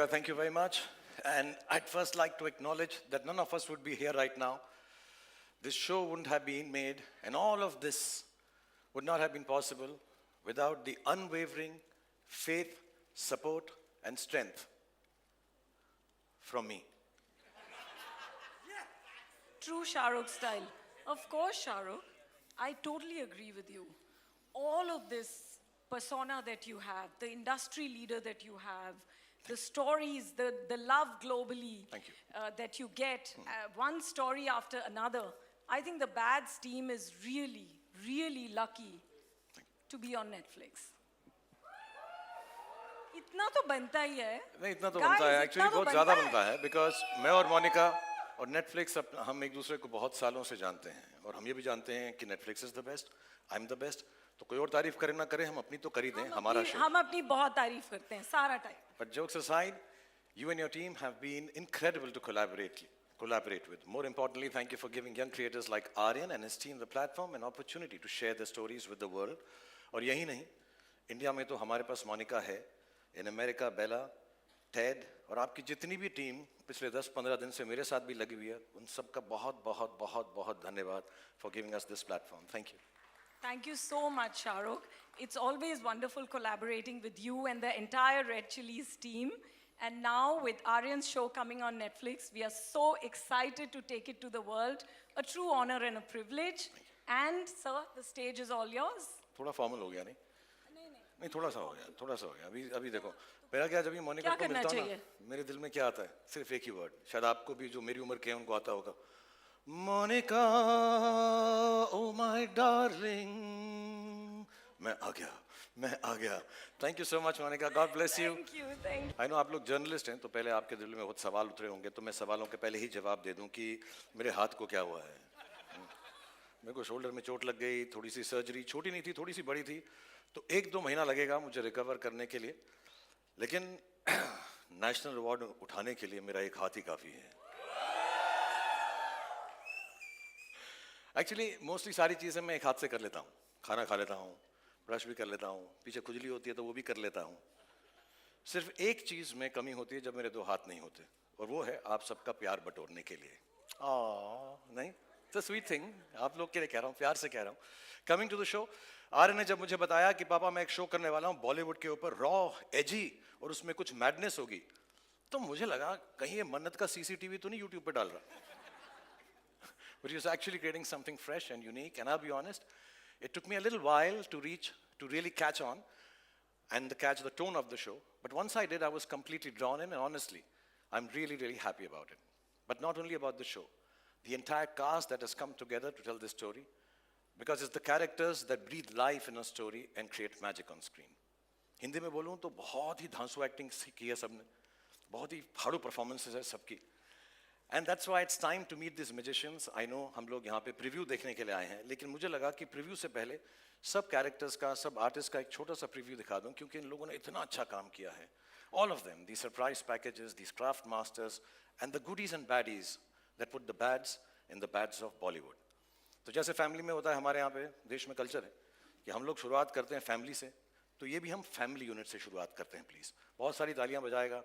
Monica, thank you very much. And I'd first like to acknowledge that none of us would be here right now. This show wouldn't have been made, and all of this would not have been possible without the unwavering faith, support, and strength from me. True Shahrukh style. Of course, Shahrukh. I totally agree with you. All of this persona that you have, the industry leader that you have, the stories, the love globally Thank you. That you get, one story after another. I think the Bads team is really, really lucky to be on Netflix. इतना तो बनता ही है. नहीं इतना तो Guys, बनता है इतना एक्चुअली तो बहुत बनता ज़्यादा है. बनता है बिकॉज मैं और मोनिका और नेटफ्लिक्स हम एक दूसरे को बहुत सालों से जानते हैं और हम ये भी जानते हैं कि Netflix is the best I am the best तो कोई और तारीफ करे ना करे हम अपनी तो कर ही दें हमारा शो हम अपनी बहुत तारीफ करते हैं सारा time. But jokes aside, you and your team have been incredible to collaborate with. More importantly, thank you for giving young creators like Aryan and his team the platform and opportunity to share their stories with the world. और यही नहीं, India में तो हमारे पास मोनिका है, in America Bela, Ted और आपकी जितनी भी टीम पिछले 10-15 दिन से मेरे साथ भी लगी हुई है, उन सबका बहुत बहुत बहुत बहुत धन्यवाद for giving us this platform. Thank you. Thank you so much, Shahrukh. It's always wonderful collaborating with you and the entire Red Chillies team. And now with Aryan's show coming on Netflix, we are so excited to take it to the world. A true honor and a privilege. And sir, the stage is all yours. थोड़ा formal हो गया नहीं? नहीं थोड़ा सा हो गया. अभी देखो मेरा क्या जब ये मोनिका को मिलता हूँ ना मेरे दिल में क्या आता है सिर्फ एक ही वर्ड शायद आपको भी जो मेरी उम्र के हैं उनको आता होगा मोनिका ओ माय डार्लिंग मैं आ गया thank you so much Monica god bless you Thank you. I know आप लोग जर्नलिस्ट हैं तो पहले आपके दिल में बहुत सवाल उतरे होंगे तो मैं सवालों के पहले ही जवाब दे दूं कि मेरे हाथ को क्या हुआ है मेरे को शोल्डर में चोट लग गई थोड़ी सी सर्जरी छोटी नहीं थी थोड़ी सी बड़ी थी तो 1-2 महीना लगेगा मुझे रिकवर करने के लिए लेकिन नेशनल अवार्ड उठाने के लिए मेरा एक हाथ ही काफ़ी है एक्चुअली मोस्टली सारी चीज़ें मैं एक हाथ से कर लेता हूँ खाना खा लेता हूँ ब्रश भी कर लेता हूँ पीछे खुजली होती है तो वो भी कर लेता हूँ सिर्फ एक चीज़ में कमी होती है जब मेरे 2 हाथ नहीं होते और वो है आप सबका प्यार बटोरने के लिए नहीं इट्स अ स्वीट थिंग आप लोग के लिए कह रहा हूँ प्यार से कह रहा हूँ कमिंग टू द शो आर्य ने जब मुझे बताया कि पापा मैं एक शो करने वाला हूँ बॉलीवुड के ऊपर रॉ एजी और उसमें कुछ मैडनेस होगी तो मुझे लगा कहीं ये मन्नत का सीसीटीवी तो नहीं यूट्यूब पे डाल रहा but he was actually creating something fresh and unique and I'll be honest it took me a little while to really catch on and catch the tone of the show but once I did I was completely drawn in and honestly I'm really happy about it but not only about the show the entire cast that has come together to tell this story because it's the characters that breathe life in a story and create magic on screen Hindi में बोलूँ तो बहुत ही धांसू acting की है सबने बहुत ही फाड़ू performances है सबकी and that's why it's time to meet this magicians I know हम लोग यहाँ पे प्रीव्यू देखने के लिए आए हैं लेकिन मुझे लगा कि प्रीव्यू से पहले सब कैरेक्टर्स का सब आर्टिस्ट का एक छोटा सा प्रीव्यू दिखा दूँ क्योंकि इन लोगों ने इतना अच्छा काम किया है all of them the surprise packages the craft masters and the goodies and baddies that put the bads in the bads of Bollywood तो जैसे फैमिली में होता है हमारे यहाँ पे देश में कल्चर है कि हम लोग शुरुआत करते हैं फैमिली से तो ये भी हम फैमिली यूनिट से शुरुआत करते हैं प्लीज़ बहुत सारी तालियां बजाएगा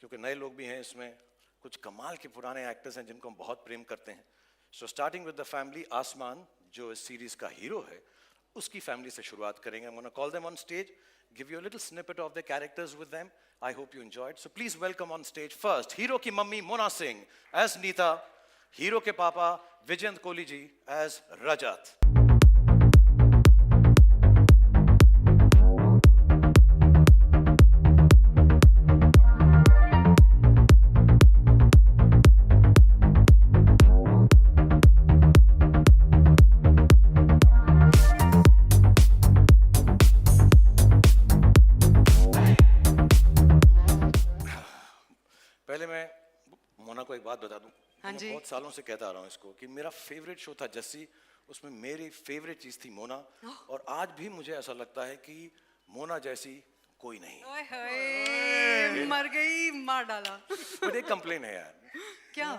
क्योंकि नए लोग भी हैं इसमें कुछ कमाल के पुराने एक्टर्स हैं जिनको हम बहुत प्रेम करते हैं so starting with the family आसमान जो इस सीरीज़ का हीरो है उसकी फैमिली से शुरुआत करेंगे I'm gonna call them on stage give you a little snippet of their characters with them I hope you enjoyed so please welcome on stage first hero की mummy Mona Singh as Neeta hero के पापा Vijayant Kohli ji as रजत पहले मैं मोना को एक बात बता दूं हाँ जी। मैं बहुत सालों से कहता आ रहा हूँ इसको कि मेरा फेवरेट शो था जस्सी उसमें मेरी फेवरेट चीज़ थी मोना और आज भी मुझे ऐसा लगता है कि मोना जैसी कोई नहीं ओए होए, मर गई मार डाला बट एक कंप्लेन है यार क्या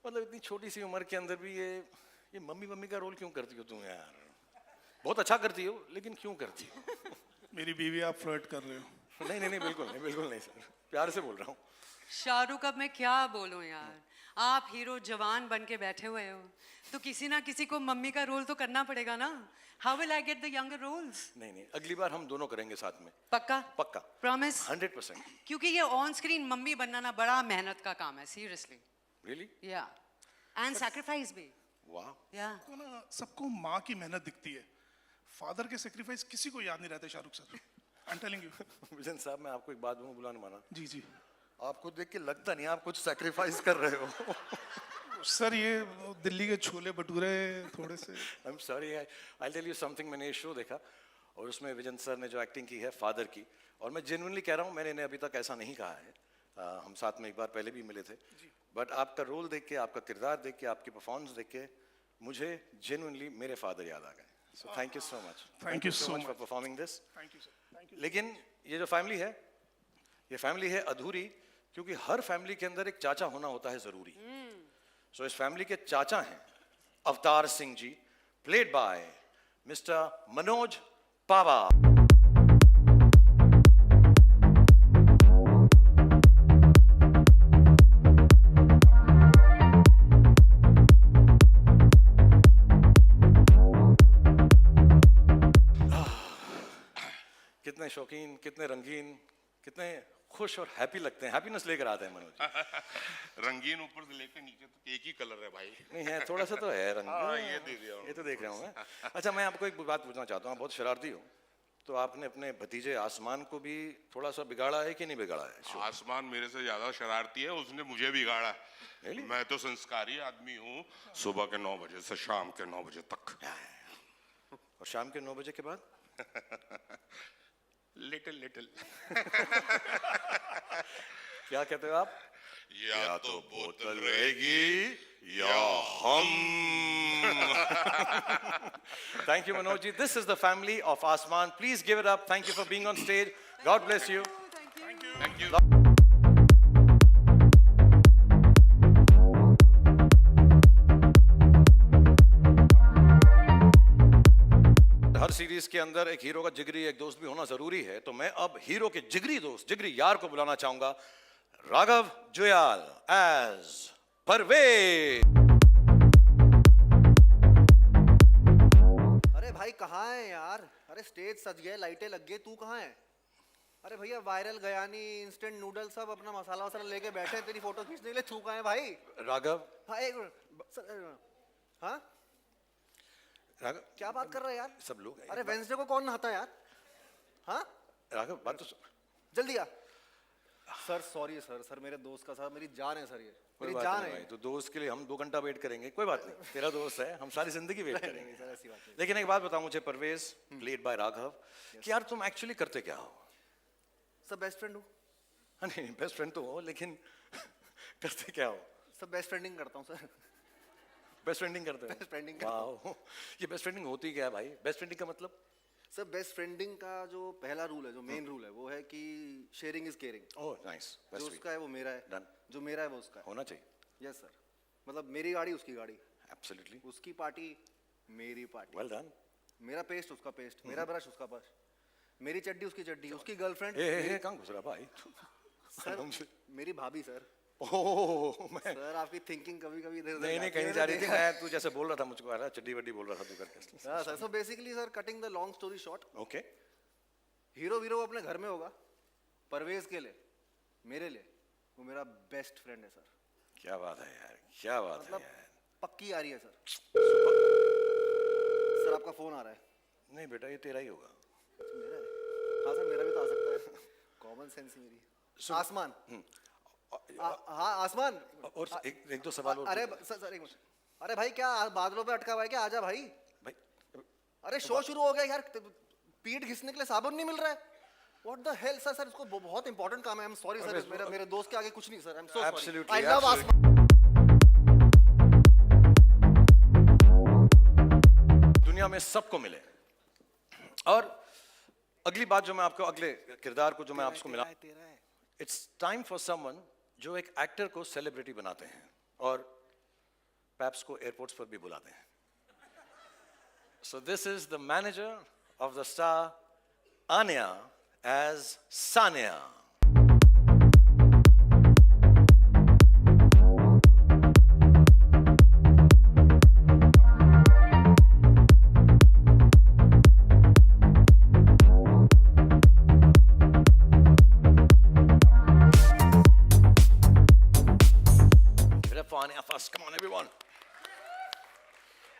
मतलब इतनी छोटी सी उम्र के अंदर भी ये मम्मी का रोल क्यों करती हो तुम यार बहुत अच्छा करती हो लेकिन क्यों करती हो मेरी बीवी आप फ्लर्ट कर रहे हो नहीं नहीं नहीं, बिल्कुल नहीं सर, प्यार से बोल रहा हूँ। शाहरुख, अब मैं क्या बोलूं यार, आप हीरो जवान बन के बैठे हुए हो, तो किसी ना किसी को मम्मी का रोल तो करना पड़ेगा ना। How will I get the younger roles? नहीं नहीं, अगली बार हम दोनों करेंगे साथ में, पक्का? पक्का, प्रॉमिस? 100%। क्योंकि ये ऑन स्क्रीन मम्मी बनना ना बड़ा मेहनत का काम है, सीरियसली। रियली? या एंड सैक्रिफाइस भी। वाह। या तो ना सबको माँ की मेहनत दिखती है, फादर के सेक्रीफाइस किसी को याद नहीं रहते Shahrukh sir. I am telling you. Vision साहब, मैं आपको एक बात बोलूं, बुला नहीं माना, जी जी आपको देख के लगता नहीं आप कुछ सैक्रिफाइस कर रहे हो। सर, ये दिल्ली के छोले भटूरे थोड़े से। I am sorry, I tell you something, मैंने ये शो देखा और उसमें विजन सर ने जो एक्टिंग की है फादर की, और मैं जेन्युइनली कह रहा हूँ, मैंने इन्हें अभी तक ऐसा नहीं कहा है, हम साथ में एक बार पहले भी मिले थे, बट आपका रोल देख के, आपका किरदार देख के, आपकी परफॉर्मेंस देख के मुझे जेन्युइनली मेरे फादर याद आ गए। So thank you so much, Thank you so for much. Performing this. Thank you sir, thank you. लेकिन ये जो फैमिली है, ये फैमिली है अधूरी, क्योंकि हर फैमिली के अंदर एक चाचा होना होता है जरूरी। सो इस फैमिली के चाचा हैं Avtar Singh ji, played by mister Manoj पावा। कितने शौकीन, कितने रंगीन, कितने खुश और हैप्पी लगते हैं, हैप्पीनेस लेकर आते हैं मनोज। रंगीन ऊपर से लेकर नीचे तक एक ही कलर है भाई। नहीं है, थोड़ा सा तो है रंग। हाँ, ये दे दिया ये तो देख रहा हूँ मैं। अच्छा, मैं आपको एक बात पूछना चाहता हूँ, आप बहुत शरारती हो, तो आपने अपने भतीजे आसमान को भी थोड़ा सा बिगाड़ा है कि नहीं बिगाड़ा है? Sure. आसमान मेरे से ज्यादा शरारती है, उसने मुझे बिगाड़ा। Really? मैं तो संस्कारी आदमी हूँ, सुबह के 9 बजे से शाम के 9 बजे तक। और शाम के 9 बजे के बाद लिटिल लिटिल। क्या कहते हो आप? या तो बोतल रहेगी या हम। Thank you, Manoj ji. This is the family of Asman. Please give it up. Thank you for being on stage. God bless you. Thank you. Her series के अंदर एक हीरो का जिगरी एक दोस्त भी होना जरूरी है, तो मैं अब हीरो के जिगरी दोस्त, जिगरी यार को बुलाना चाहूंगा, राघव जुयाल एज परवेज। अरे भाई कहाँ है यार? अरे स्टेज सज गया, लाइटें लग गई, तू कहाँ है? अरे भैया वायरल गयानी इंस्टेंट नूडल सब अपना मसाला वसाला लेके बैठे हैं तेरी फोटो खींचने के लिए, तू कहाँ है भाई? राघव, हाँ एक मिनट, हाँ राघव क्या बात कर रहा है यार? सब लोग हैं। अरे वेंसडे को कौन नहाता है यार? हाँ राघव, बात तो जल्दी आ। सर सॉरी सर मेरे दोस्त का, सर मेरी जान है सर, ये कोई मेरी बात जान नहीं है भाई, तो दोस्त के लिए हम 2 घंटा वेट करेंगे, कोई बात नहीं, तेरा दोस्त है, हम सारी जिंदगी वेट करेंगे। नहीं, सर ऐसी बात नहीं। लेकिन एक बात बताओ मुझे परवेज, प्लेड बाय राघव, कि यार तुम एक्चुअली करते क्या हो? सब बेस्ट फ्रेंड हूँ। हाँ, नहीं बेस्ट फ्रेंड तो हो, लेकिन करते क्या हो? सब बेस्ट फ्रेंडिंग करता हूँ सर। बेस्ट फ्रेंडिंग करते हो? Best friending करता वाह, ये बेस्ट फ्रेंडिंग होती क्या है भाई? बेस्ट फ्रेंडिंग का मतलब? सर बेस्ट फ्रेंडिंग का जो पहला रूल है, जो मेन रूल है, वो है कि sharing is caring. Oh nice, जो उसका है वो मेरा है, Done. जो मेरा है वो उसका है। होना चाहिए। यस सर, मतलब मेरी गाड़ी उसकी गाड़ी, एब्सोल्युटली, उसकी पार्टी मेरी पार्टी, वेल डन। मेरा पेस्ट उसका पेस्ट, मेरा ब्रश उसका ब्रश, मेरी चड्डी उसकी चड्डी, उसकी गर्लफ्रेंड ए कहाँ घुस रहा भाई? सर मेरी भाभी सर। ओह मैं सर आपकी थिंकिंग कभी कभी इधर उधर नहीं जाती कहीं है, जा रही थी, मैंने मैं तू जैसे बोल रहा था मुझको आ रहा चड्डी वड्डी बोल रहा था तू करके। हाँ sir, so basically sir cutting the long story short, okay, hero वीरो अपने घर में होगा, परवेज के लिए, मेरे लिए वो मेरा बेस्ट फ्रेंड है सर। क्या बात है यार, क्या बात है मतलब यार। पक्की आ रही है सर। सर आपका फोन आ रहा है। नहीं बेटा, ये तेरा ही होगा। अच्छा, मेरा है? हाँ सर मेरा भी तो आ सकता है, कॉमन सेंस मेरी। आसमान, हाँ आसमान। और एक दो सवाल और अरे सर एक मिनट, अरे भाई क्या बादलों पे अटका हुआ है क्या? आजा भाई। भाई। अरे शो शुरू हो गया यार, पीठ घिसने के लिए साबुन नहीं मिल रहा है। What the hell sir? Sir इसको बहुत इंपॉर्टेंट काम है। I'm sorry सर, मेरे दोस्त के आगे कुछ नहीं sir. I'm so sorry. Absolutely, I love absolutely. आसमान। दुनिया में सबको मिले। और अगली बात जो मैं आपको, अगले किरदार को जो मैं आपको मिला, इट्स टाइम फॉर समवन जो एक एक्टर को सेलिब्रिटी बनाते हैं और पैप्स को एयरपोर्ट्स पर भी बुलाते हैं। So this is the manager of the star Aanya as Sania. Give it up for Ania first. Come on, everyone.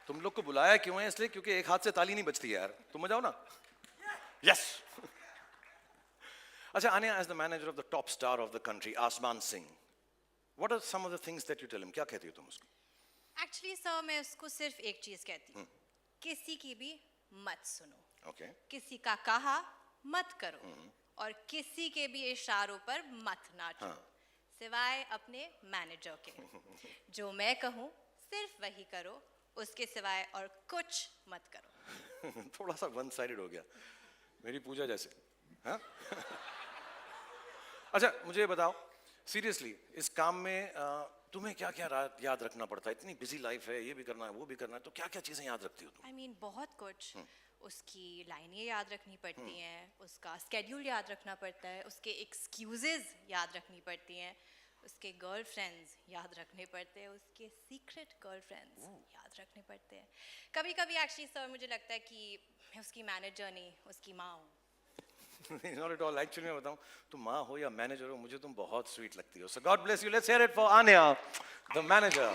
तुम लोग को बुलाया क्यों है? इसलिए क्योंकि एक हाथ से ताली नहीं बजती है यार. तुम बजाओ ना. Yes. अच्छा, Ania, as the manager of the top star of the country, Asman Singh, what are some of the things that you tell him? क्या कहती हो तुम उसको? एक्चुअली सर मैं उसको सिर्फ एक चीज कहती हूँ, किसी की भी मत सुनो, Okay. किसी का कहा मत करो और किसी के भी इशारों पर मत नाचो, सिवाय अपने मैनेजर के. जो मैं कहूँ सिर्फ वही करो, उसके सिवाय और कुछ मत करो. थोड़ा सा वन साइडेड हो गया, मेरी पूजा जैसे. हाँ? अच्छा, मुझे ये बताओ, सीरियसली इस काम में तुम्हें क्या क्या याद रखना पड़ता है? इतनी बिजी लाइफ है, ये भी करना है, वो भी करना है, तो क्या क्या चीजें याद रखती हो तुम? आई मीन बहुत कुछ. उसकी लाइनें याद रखनी पड़ती हैं, उसका स्केड्यूल याद रखना पड़ता है, उसके एक्सक्यूजेज याद रखनी पड़ती हैं, उसके गर्लफ्रेंड्स याद रखने पड़ते हैं, उसके सीक्रेट गर्लफ्रेंड्स याद रखने पड़ते हैं. कभी कभी एक्चुअली सर मुझे लगता है कि मैं उसकी मैनेजर नहीं, उसकी माँ हूँ. Not at all. Actually मैं बताऊं, तुम माँ हो या मैनेजर हो, मुझे तुम बहुत स्वीट लगती हो. So God bless you. Let's hear it for Ania, the manager.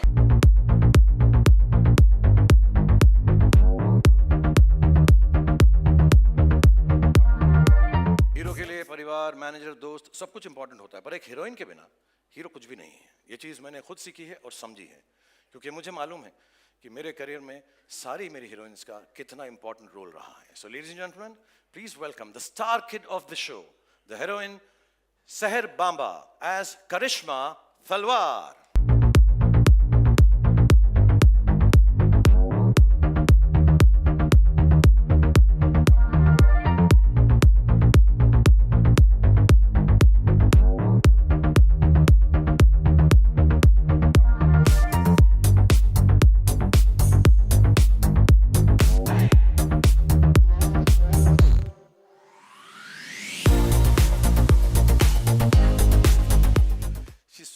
Hero के लिए परिवार, मैनेजर, दोस्त सब कुछ इंपॉर्टेंट होता है, पर एक हीरोइन के बिना हीरो कुछ भी नहीं है. ये चीज़ मैंने खुद सीखी है और समझी है, क्योंकि मुझे मालूम है कि मेरे करियर में सारी मेरी हीरोइंस का कितना इंपॉर्टेंट रोल रहा है. So ladies and gentleman, please welcome the star kid of the show, the heroine सहर बांबा एज करिश्मा तलवार.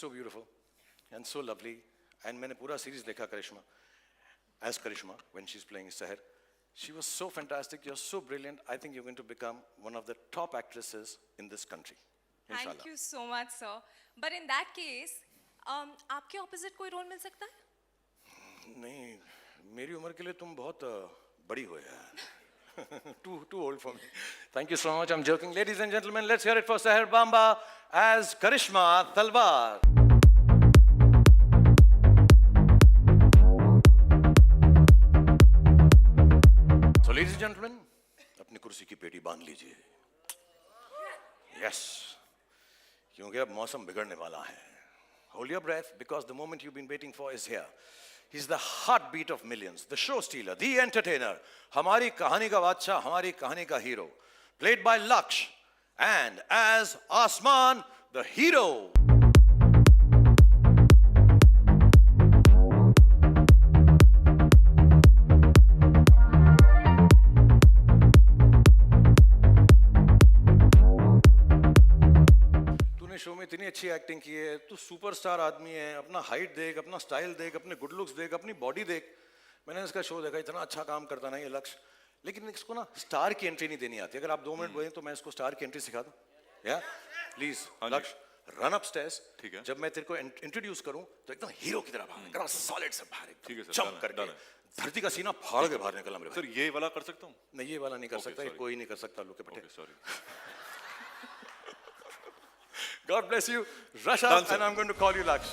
So beautiful and so lovely, and मैंने पूरा सीरीज देखा करिश्मा, as Karishma when she's playing Seher. She was so fantastic. You're so brilliant. I think you're going to become one of the top actresses in this country. Thank Inshallah. you so much, sir. But in that case, आपके opposite कोई role मिल सकता है? नहीं, मेरी उम्र के लिए तुम बहुत बड़ी हो यार. Too old for me. Thank you so much. I'm joking. Ladies and gentlemen, let's hear it for Seher Bamba as Karishma Talwar. So, ladies and gentlemen, अपनी कुर्सी की पेटी बांध लीजिए. Yes, क्योंकि अब मौसम बिगड़ने वाला है. Hold your breath, because the moment you've been waiting for is here. He's the heartbeat of millions, the show stealer, the entertainer. हमारी कहानी का बादशाह, हमारी कहानी का hero, played by Laksh, and as Asman, the hero. तूने show में इतनी अच्छी एक्टिंग की है, तू सुपरस्टार आदमी है. अपना हाइट देख, अपना स्टाइल देख, अपने गुड लुक्स देख, अपनी बॉडी देख. मैंने इसका शो देखा, इतना अच्छा काम करता ना ये लक्ष्य, लेकिन इसको ना स्टार की एंट्री नहीं देनी आती. अगर आप 2 मिनट बोलें तो मैं इसको स्टार की एंट्री सिखा दूं. या प्लीज लक्ष्य, रन अप स्टेयर्स. ठीक है. जब मैं तेरे को इंट्रोड्यूस करूं तो एकदम हीरो की तरह बाहर निकल, सॉलिड से बाहर, ठीक है सर, चमक done है, करके done है. धरती का सीना फाड़ के बाहर निकलना मेरे सर ये वाला कर सकता हूँ? नहीं, ये वाला नहीं कर Okay, सकता, ये sorry. कोई नहीं कर सकता. लोग के पटे. Sorry. God bless you. Rush Done, up sir. and I'm going to call you Laksh.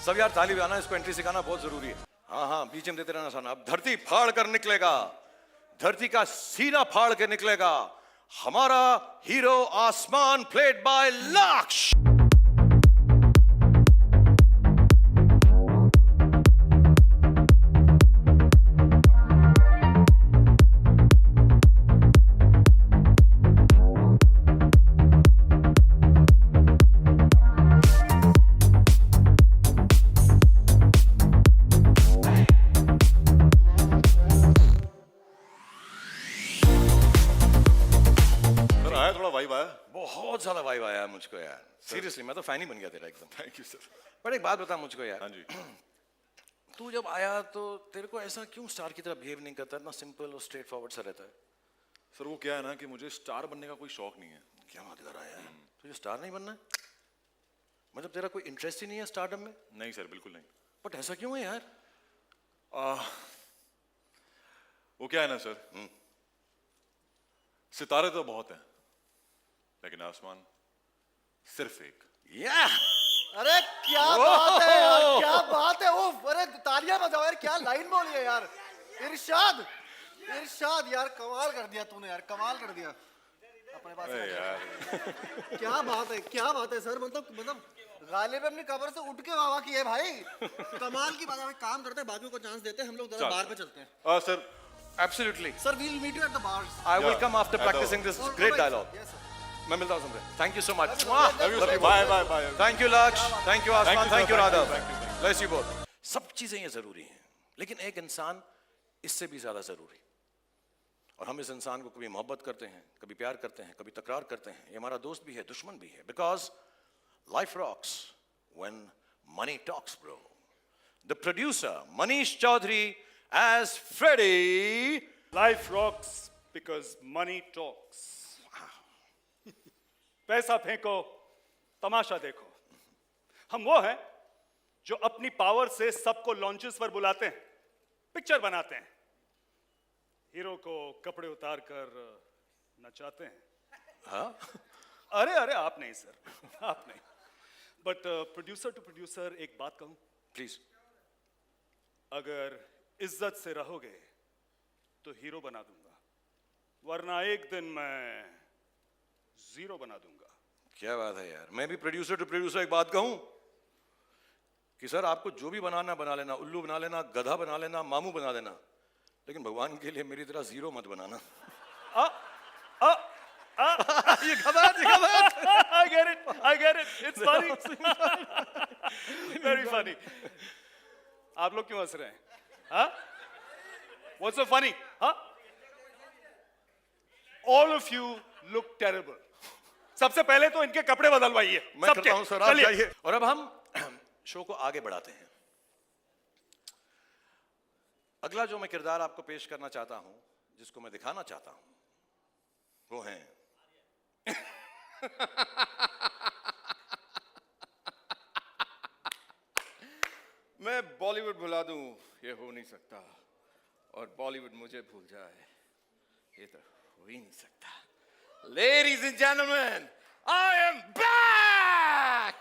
सब यार ताली बजाना, इसको एंट्री सिखाना बहुत जरूरी है. हाँ हाँ, बीच में देते रहना साना. अब धरती फाड़ कर निकलेगा, धरती का सीना फाड़ के निकलेगा हमारा हीरो आसमान, प्लेड बाय लक्ष्य. मुझको यार, सीरियसली मैं तो फैन ही बन गया तेरा एकदम। Thank you sir. बट एक बात बता मुझको यार, हाँ जी। तू जब आया तो तेरे को ऐसा क्यों स्टार की तरह बिहेव नहीं करता, इतना सिंपल और स्ट्रेट फॉरवर्ड सा रहता है? सर वो क्या है ना कि मुझे स्टार बनने का कोई शौक नहीं है। क्या बात कर रहा है यार, तुझे स्टार नहीं बनना है? मतलब तेरा कोई इंटरेस्ट ही नहीं है स्टारडम में? नहीं सर, बिल्कुल नहीं। बट ऐसा क्यों है यार? वो क्या है ना सर, सितारे तो बहुत हैं लेकिन आसमान सिर्फ एक। या अरे क्या बात है यार, क्या बात है। ओफ, अरे तालियां बजाओ यार, क्या लाइन बोली है यार। इरशाद, इरशाद यार, कमाल कर दिया तूने यार, कमाल कर दिया। अपने पास अरे रख। यार क्या बात है, क्या बात है सर। मतलब गालिब अपनी कब्र से उठ के वाह की है भाई। कमाल की बात है। काम करते हैं, बाकियों को चांस देते हैं, हम लोग जरा बाहर पे चलते हैं। Sir absolutely, sir we'll meet you at the bars. I will Yeah, come after I know. Practicing this great dialogue. Yes sir. मैं मिलता हूँ तुमसे। Thank you so much. Bye bye bye. Thank you Lakshya, thank you Aasmaan, you, sir. Thank you Thank you, Raghav, thank you, thank bless you both. सब चीजें ये जरूरी हैं, लेकिन एक इंसान इससे भी ज्यादा जरूरी। और हम इस इंसान को कभी मोहब्बत करते हैं, कभी प्यार करते हैं, कभी तकरार करते हैं। ये हमारा दोस्त भी है, दुश्मन भी है। Because life rocks when money talks bro. The producer Manish Chaudhary as Freddy. Life rocks because money talks. पैसा फेंको, तमाशा देखो। हम वो हैं जो अपनी पावर से सबको लॉन्चेस पर बुलाते हैं, पिक्चर बनाते हैं, हीरो को कपड़े उतार कर नचाते हैं। हाँ, अरे अरे आप नहीं सर, आप नहीं। बट प्रोड्यूसर टू प्रोड्यूसर एक बात कहूं, प्लीज। अगर इज्जत से रहोगे तो हीरो बना दूंगा, वरना एक दिन मैं जीरो बना दूंगा। क्या बात है यार। मैं भी प्रोड्यूसर टू प्रोड्यूसर एक बात कहूं कि सर आपको जो भी बनाना बना लेना, उल्लू बना लेना, गधा बना लेना, मामू बना लेना, लेकिन भगवान के लिए मेरी तरह जीरो मत बनाना। ये गधा, ये गधा। I get it, it's funny, very funny। आप लोग क्यों हंस रहे हैं? हाँ? What's so funny? हाँ? All of you look terrible। सबसे पहले तो इनके कपड़े बदलवाइए। मैं करता हूं सर, आप जाइए। और अब हम शो को आगे बढ़ाते हैं। अगला जो मैं किरदार आपको पेश करना चाहता हूं, जिसको मैं दिखाना चाहता हूं, वो हैं मैं बॉलीवुड भुला दूं ये हो नहीं सकता, और बॉलीवुड मुझे भूल जाए ये तो हो ही नहीं सकता। Ladies and gentlemen, I am back!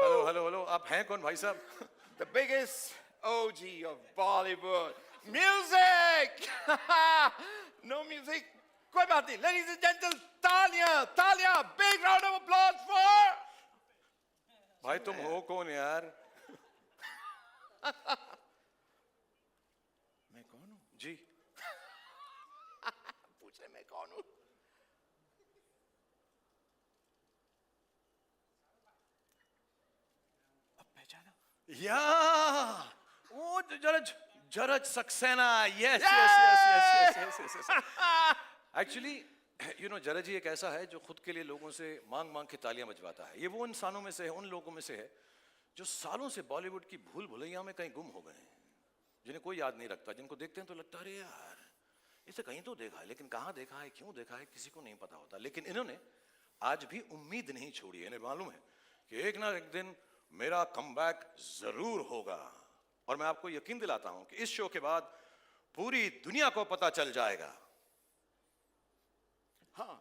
Hello hello hello, आप हैं कौन भाई साहब? The biggest OG of Bollywood. Music! No music? कोई बात नहीं। Ladies and gentlemen, तालियां, तालियां, big round of applause for... भाई तुम हो कौन यार? मैं कौन हूँ? जी, पूछ रहे मैं कौन हूँ? अब पहचाना? या वो Jaraj Jaraj Saxena. Yes yes yes yes yes yes yes. Actually you know, Jaraj ji एक ऐसा है जो खुद के लिए लोगों से मांग मांग के तालियां बजवाता है। ये वो इंसानों में से है, उन लोगों में से है जो सालों से बॉलीवुड की भूल भुलैया में कहीं गुम हो गए हैं, जिन्हें कोई याद नहीं रखता, जिनको देखते हैं तो लगता है अरे यार इसे कहीं तो देखा है, लेकिन कहाँ देखा है, क्यों देखा है, किसी को नहीं पता होता। लेकिन इन्होंने आज भी उम्मीद नहीं छोड़ी। इन्हें मालूम है कि एक ना एक दिन मेरा कमबैक जरूर होगा। और मैं आपको यकीन दिलाता हूं कि इस शो के बाद पूरी दुनिया को पता चल जाएगा। हाँ,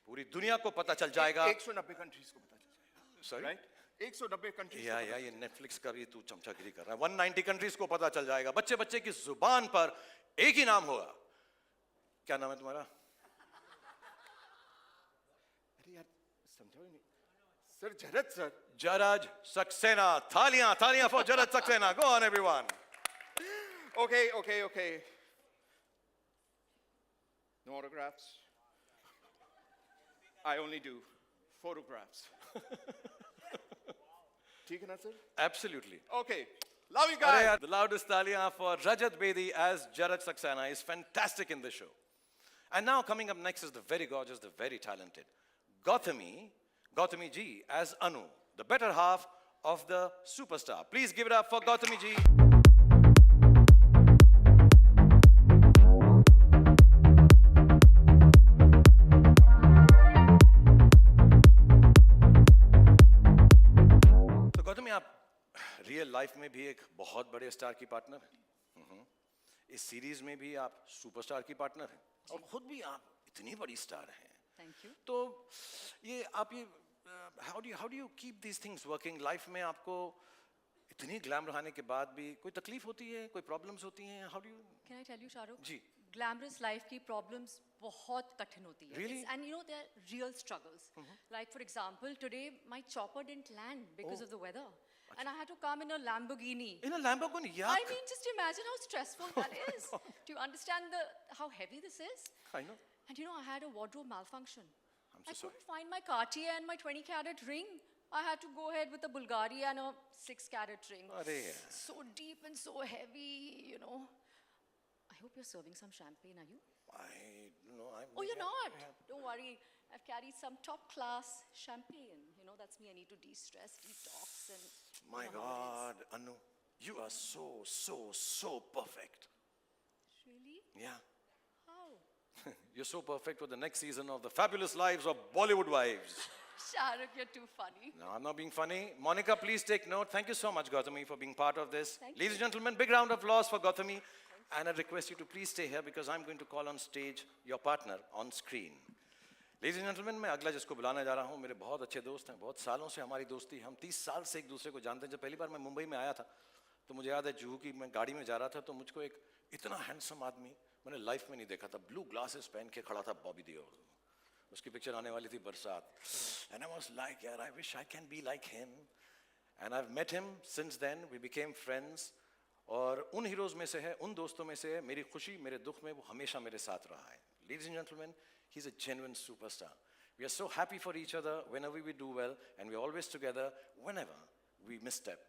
पूरी दुनिया को पता चल जाएगा। 190 कंट्रीज को पता चल जाएगा। Sorry, right? 190 कंट्रीज। या ये नेटफ्लिक्स का भी तू चमचागिरी कर रहा है। 190 कंट्रीज को पता चल जाएगा। बच्चे बच्चे की जुबान पर एक ही नाम होगा। क्या नाम है तुम्हारा? अरे यार समझो ही नहीं सर। जरद सर। जरज सक्सेना। थालियां थालियां for Jaraj Saxena. Go on everyone. Okay, okay, okay. No autographs. I only do photographs. ठीक है ना sir? Absolutely. Okay. Love you Arey guys. yaar, the loudest taaliyan for Rajat Bedi as Jaraj Saxena is fantastic in this show. And now coming up next is the very gorgeous, the very talented Gautami ji as Anu, the better half of the superstar. Please give it up for Gautami ji. तो गौतमी, आप real life में भी एक बहुत बड़े star की partner हैं। इस सीरीज में भी आप सुपरस्टार की पार्टनर हैं और खुद भी आप इतनी बड़ी स्टार हैं। Thank you. तो ये आप ये how do you keep these things working life में? आपको इतनी ग्लैम रहने के बाद भी कोई तकलीफ होती है, कोई प्रॉब्लम्स होती हैं? How do you? Can I tell you, Shahrukh? जी। Glamorous life की problems बहुत कठिन होती है. Really? And you know, there are real struggles. Like for example, today my chopper didn't land because of the weather. And I had to come in a Lamborghini. In a Lamborghini, I yuck. mean, just imagine how stressful that is. Do you understand how heavy this is? I know. And you know, I had a wardrobe malfunction. I'm so I sorry. couldn't find my Cartier and my 20-carat ring. I had to go ahead with a Bulgari and a 6-carat ring. अरे So deep and so heavy, you know. I hope you're serving some champagne, are you? I don't know. Oh, you're not? Don't worry. I've carried some top-class champagne. You know, that's me. I need to de-stress, detox, and... My you know how it God, Anu, you are so perfect. is. Really? Yeah. How? You're so perfect for the next season of The Fabulous Lives of Bollywood Wives. Shahrukh, you're too funny. No, I'm not being funny. Monica, please take note. Thank you so much, Gautami, for being part of this. Thank Ladies and gentlemen, big round of applause for Gautami. And I request you to please stay here because I'm going to call on stage your partner on screen. Ladies and gentlemen, मैं अगला जिसको बुलाने जा रहा हूँ, मेरे बहुत अच्छे दोस्त हैं, बहुत सालों से हमारी दोस्ती, हम 30 साल से एक दूसरे को जानते हैं। जब पहली बार मैं मुंबई में आया था, तो मुझे याद है जुहू की मैं गाड़ी में जा रहा था, तो मुझको एक इतना हैंडसम आदमी मैंने लाइफ में नहीं देखा था। ब्लू ग्लासेस पहन के खड़ा था बॉबी देओल। उसकी पिक्चर आने वाली थी बरसात। And I was like, यार, I wish I can be like him. And I've met him since then. We became friends. और उन हीरोज में से है, उन दोस्तों में से है, मेरी खुशी मेरे दुख में वो हमेशा मेरे साथ रहा है। Ladies and gentlemen, he's a genuine superstar. We are so happy for each other whenever we do well, and we're always together whenever we misstep.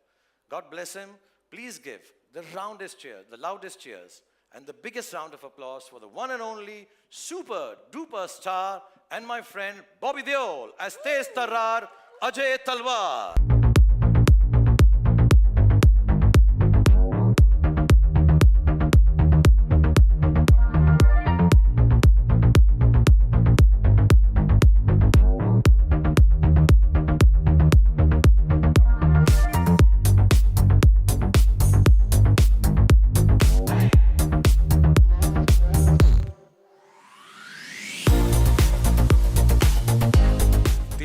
God bless him. Please give the roundest cheer, the loudest cheers, and the biggest round of applause for the one and only super duper star and my friend Bobby Deol as Tez Tarrar, Ajay Talwar.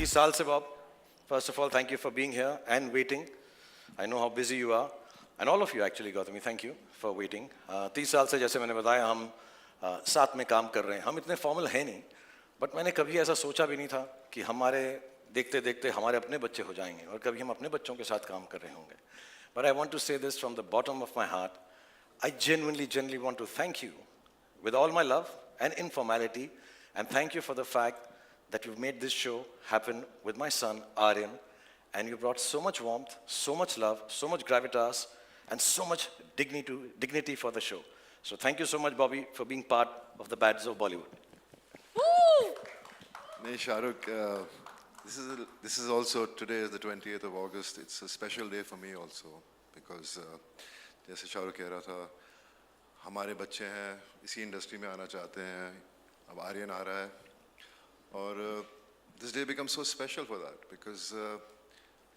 साल से Bob, first of all, thank you for being here and waiting. I know how busy you are, and all of you actually, Gautami, thank you for waiting. 30 साल से जैसे मैंने बताया हम साथ में काम कर रहे हैं। हम इतने फॉर्मल हैं नहीं, बट मैंने कभी ऐसा सोचा भी नहीं था कि हमारे देखते देखते हमारे अपने बच्चे हो जाएंगे और कभी हम अपने बच्चों के साथ काम कर रहे होंगे। But I want to say this from the bottom of my heart. I genuinely want to thank you with all my love and informality, and thank you for the fact that you've made this show happen with my son, Aryan, and you brought so much warmth, so much love, so much gravitas, and so much dignity for the show. So thank you so much, Bobby, for being part of the Bads of Bollywood. Woo! Hey, Shahrukh, this is also, today is the 28th of August. It's a special day for me also, because जैसे शाहरुख कह रहा था, हमारे बच्चे हैं, इसी industry में आना चाहते हैं, अब आर्यन आ रहा है, और this day becomes so special for that, because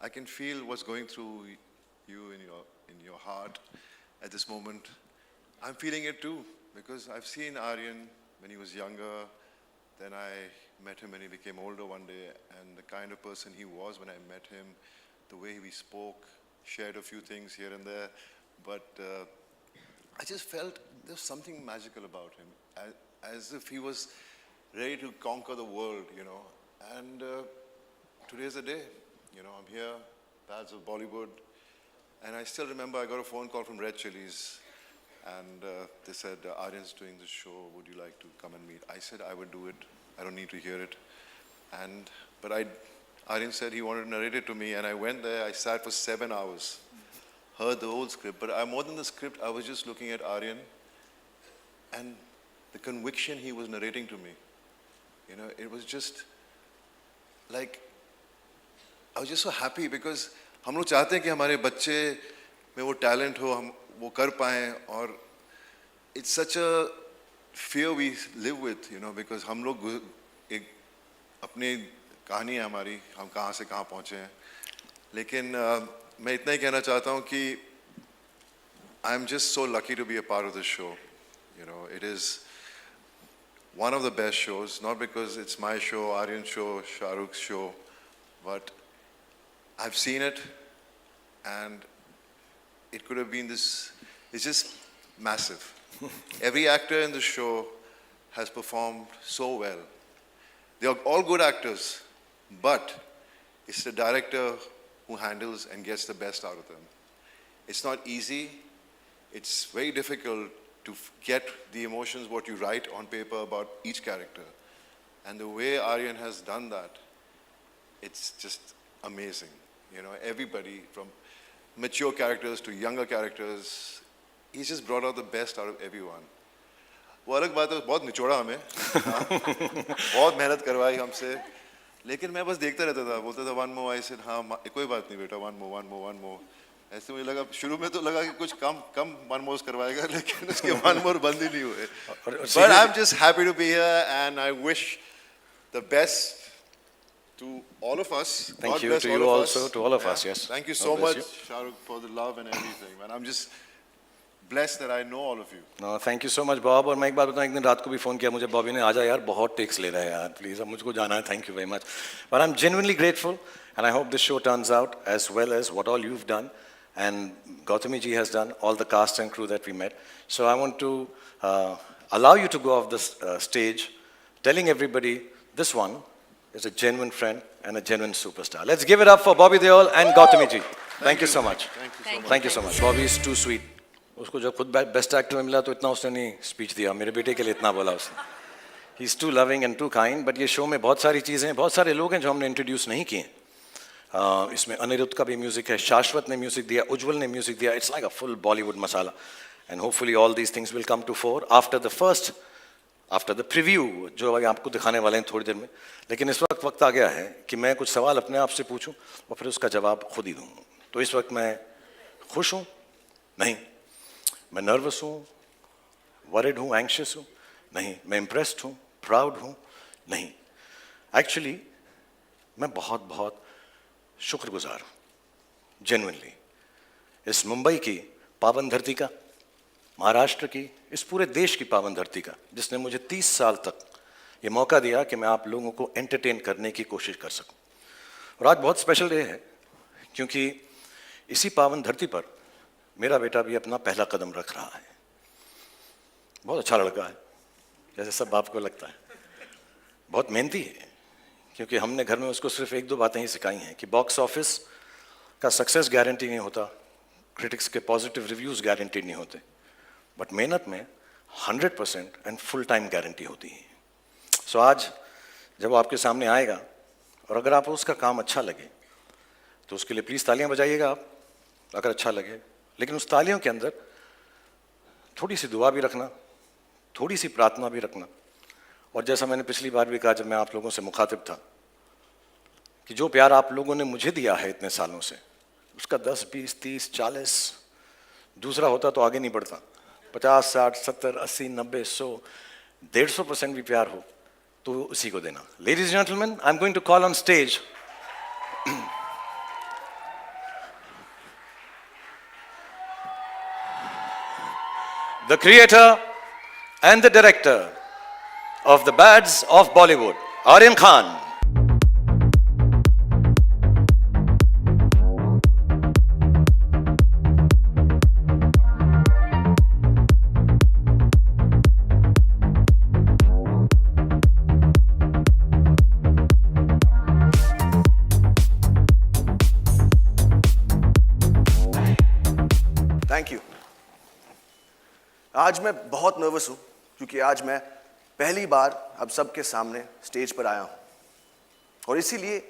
I can feel what's going through you in your heart at this moment. I'm feeling it too, because I've seen Aryan when he was younger, then I met him when he became older one day, and the kind of person he was when I met him, the way we spoke, shared a few things here and there, but I just felt there's something magical about him, as if he was ready to conquer the world, you know. And today's the day, you know, I'm here, Bads of Bollywood, and I still remember I got a phone call from Red Chillies, and they said, Aryan's doing this show, would you like to come and meet? I said I would do it, I don't need to hear it. But Aryan said he wanted to narrate it to me, and I went there, I sat for 7 hours, heard the whole script, but more than the script, I was just looking at Aryan, and the conviction he was narrating to me. You know, it was just like I was just so happy because हम लोग चाहते हैं कि हमारे बच्चे में वो talent हो, हम वो कर पाएं, और it's such a fear we live with, you know, because हम लोग एक अपनी कहानी है हमारी, हम कहाँ से कहाँ पहुँचे हैं. लेकिन मैं इतना ही कहना चाहता हूँ कि I'm just so lucky to be a part of this show. You know, it is one of the best shows, not because it's my show, Aryan's show, Shahrukh's show, but I've seen it and it could have been this, it's just massive. Every actor in the show has performed so well. They are all good actors, but it's the director who handles and gets the best out of them. It's not easy. It's very difficult to get the emotions, what you write on paper about each character. And the way Aryan has done that, it's just amazing. You know, everybody from mature characters to younger characters, he's just brought out the best out of everyone. वो अलग बात है, बहुत निचोड़ा हमें, बहुत मेहनत करवाई हमसे, लेकिन मैं बस देखता रहता था, बोलता था one more, I said हाँ कोई बात नहीं बेटा, one more. ऐसे मुझे लगा, शुरू में तो लगा कि कुछ कम one more करवाएगा, लेकिन उसके one more बंद ही नहीं हुए. But I'm just happy to be here and I wish the best to all of us. Thank you, to you also, to all of us, yes. Thank you God so bless much, Shahrukh, for the love and everything, man. I'm just blessed that I know all of you. No, thank you so much, Bob. और मैं एक बात बताऊं, एक दिन रात को भी फ़ोन किया मुझे बॉबी ने, आजा यार बहुत टेक्स ले रहा है यार, प्लीज़ अब मुझको जाना है, thank you very much. But I'm genuinely grateful and I hope this show turns out as well as what all you've done and Gautami ji has done, all the cast and crew that we met. So I want to allow you to go off this stage telling everybody this one is a genuine friend and a genuine superstar. Let's give it up for Bobby Deol and Gautami ji. Thank you so much. Thank you so much. Bobby is too sweet. उसको जब खुद best actor में मिला तो इतना उसने नहीं speech दिया, मेरे बेटे के लिए इतना बोला उसने. He is too loving and too kind. But ये शो में बहुत सारी चीज़ें हैं, बहुत सारे लोग हैं जो हमने इंट्रोड्यूस नहीं किए. इसमें अनिरुद्ध का भी म्यूज़िक है, शाश्वत ने म्यूज़िक दिया, उज्जवल ने म्यूज़िक दिया. It's like a full Bollywood masala and hopefully all these things will come to fore after the preview जो अभी आपको दिखाने वाले हैं थोड़ी देर में. लेकिन इस वक्त आ गया है कि मैं कुछ सवाल अपने आप से पूछूं और फिर उसका जवाब खुद ही दूँ. तो इस वक्त मैं खुश हूँ? नहीं. मैं नर्वस हूँ, वरिड हूँ, एंक्शियस हूँ? नहीं. मैं इम्प्रेस्ड हूँ, प्राउड हूँ? नहीं. एक्चुअली मैं बहुत बहुत शुक्रगुजार हूँ, जेन्युइनली, इस मुंबई की पावन धरती का, महाराष्ट्र की, इस पूरे देश की पावन धरती का, जिसने मुझे 30 साल तक ये मौका दिया कि मैं आप लोगों को एंटरटेन करने की कोशिश कर सकूं. और आज बहुत स्पेशल डे है क्योंकि इसी पावन धरती पर मेरा बेटा भी अपना पहला कदम रख रहा है. बहुत अच्छा लड़का है, जैसे सब बाप को लगता है. बहुत मेहनती है क्योंकि हमने घर में उसको सिर्फ 1-2 बातें ही सिखाई हैं कि बॉक्स ऑफिस का सक्सेस गारंटी नहीं होता, क्रिटिक्स के पॉजिटिव रिव्यूज़ गारंटी नहीं होते, बट मेहनत में 100% एंड फुल टाइम गारंटी होती है. सो आज जब वो आपके सामने आएगा और अगर आपको उसका काम अच्छा लगे तो उसके लिए प्लीज़ तालियां बजाइएगा आप, अगर अच्छा लगे. लेकिन उस तालियों के अंदर थोड़ी सी दुआ भी रखना, थोड़ी सी प्रार्थना भी रखना. और जैसा मैंने पिछली बार भी कहा जब मैं आप लोगों से मुखातिब था कि जो प्यार आप लोगों ने मुझे दिया है इतने सालों से, उसका 10, 20, 30, 40 दूसरा होता तो आगे नहीं बढ़ता. 50, 60, 70, 80, 90, 100, 150% भी प्यार हो तो उसी को देना. Ladies and gentleman, I am going to call on stage the creator and the director of the Bads of Bollywood, Aryan Khan. Thank you. आज मैं बहुत नर्वस हूँ क्योंकि आज मैं पहली बार अब सबके सामने स्टेज पर आया हूँ और इसीलिए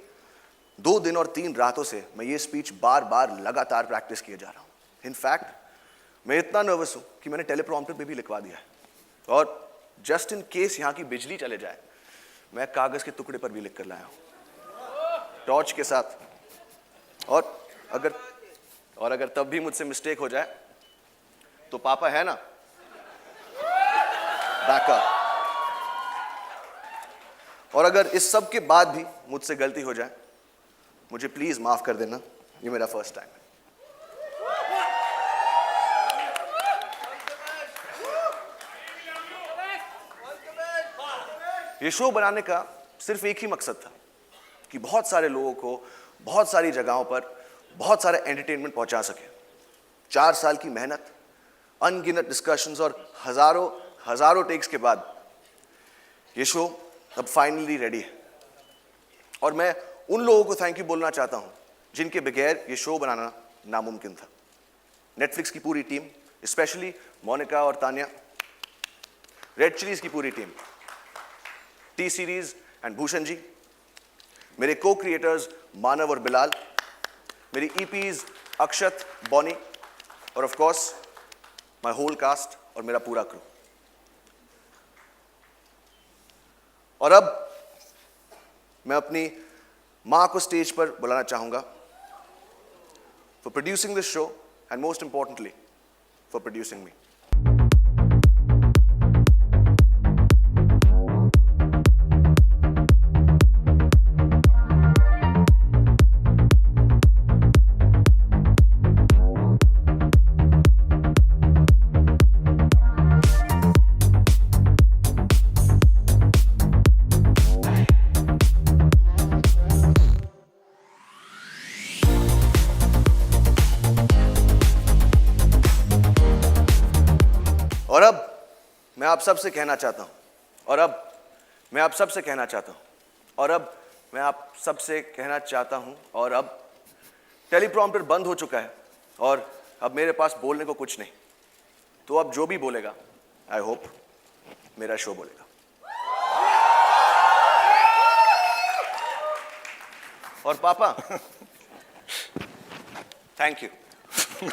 2 दिन और 3 रातों से मैं ये स्पीच बार बार लगातार प्रैक्टिस किए जा रहा हूँ. इनफैक्ट मैं इतना नर्वस हूँ कि मैंने टेलीप्रॉम्प्टर पे भी लिखवा दिया है और जस्ट इन केस यहाँ की बिजली चले जाए मैं कागज़ के टुकड़े पर भी लिख कर लाया हूँ. टॉर्च के साथ। और अगर तब भी मुझसे मिस्टेक हो जाए तो पापा है ना बैकअप। और अगर इस सब के बाद भी मुझसे गलती हो जाए, मुझे प्लीज माफ कर देना, ये मेरा फर्स्ट टाइम है। ये शो बनाने का सिर्फ एक ही मकसद था कि बहुत सारे लोगों को बहुत सारी जगहों पर बहुत सारा एंटरटेनमेंट पहुंचा सके। 4 साल की मेहनत, अनगिनत डिस्कशंस और हजारों टेक्स के बाद ये शो अब फाइनली रेडी है। और मैं उन लोगों को थैंक यू बोलना चाहता हूं जिनके बगैर ये शो बनाना नामुमकिन था। नेटफ्लिक्स की पूरी टीम, स्पेशली मोनिका और तानिया, रेड चिलीज की पूरी टीम, टी सीरीज एंड भूषण जी, मेरे को क्रिएटर्स मानव और बिलाल, मेरी ईपीज अक्षत, बॉनी और of course my whole cast और मेरा पूरा क्रू। और अब मैं अपनी मां को स्टेज पर बुलाना चाहूंगा for producing this show and most importantly for producing me. और अब मैं आप सबसे कहना चाहता हूं, और अब मैं आप सबसे कहना चाहता हूं, और अब मैं आप सबसे कहना चाहता हूं, और अब टेलीप्रॉम्प्टर बंद हो चुका है और अब मेरे पास बोलने को कुछ नहीं। तो अब जो भी बोलेगा, आई होप मेरा शो बोलेगा। और पापा, thank you.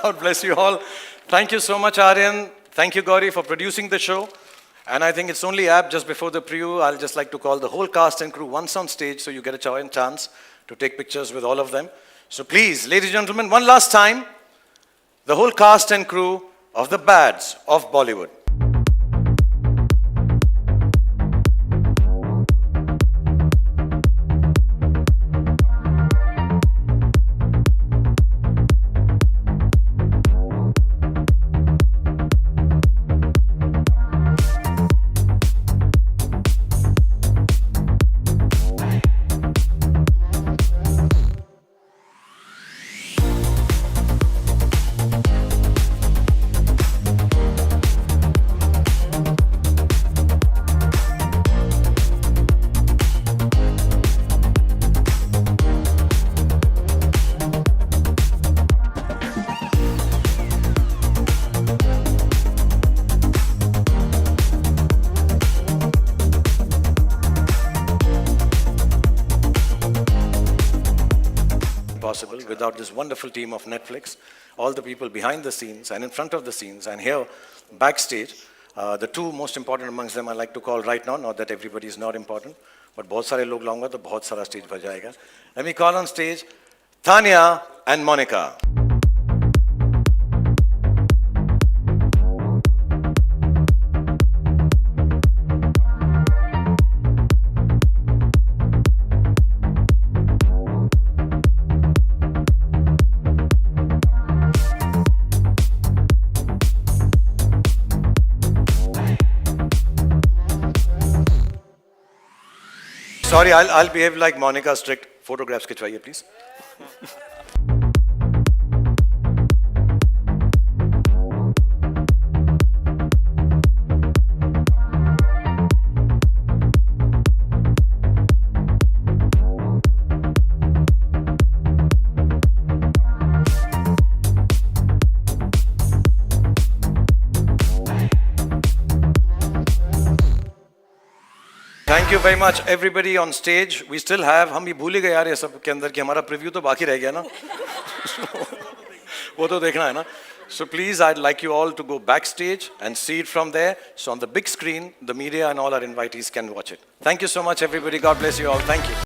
God bless you all. Thank you so much, Aryan. Thank you, Gauri, for producing the show. And I think it's only apt just before the preview, I'll just like to call the whole cast and crew once on stage so you get a chance to take pictures with all of them. So please, ladies and gentlemen, one last time, the whole cast and crew of the Bads of Bollywood. Possible without this wonderful team of Netflix, all the people behind the scenes and in front of the scenes and here backstage. The two most important amongst them I like to call right now, not that everybody is not important, but बहुत सारे लोग लाऊंगा तो बहुत सारा stage भर जाएगा. Let me call on stage Tanya and Monica. Sorry, I'll behave like Monica strict. Photographs खिंचवाइए please. Thank you very much everybody on stage. We still have, हम भी भूल ही गए यार ये सब के अंदर कि हमारा प्रीव्यू तो बाकी रह गया ना. वो तो देखना है ना. So please, I'd like you all to go backstage and see it from there. So on the big screen, the media and all our invitees can watch it. Thank you so much everybody. God bless you all. Thank you.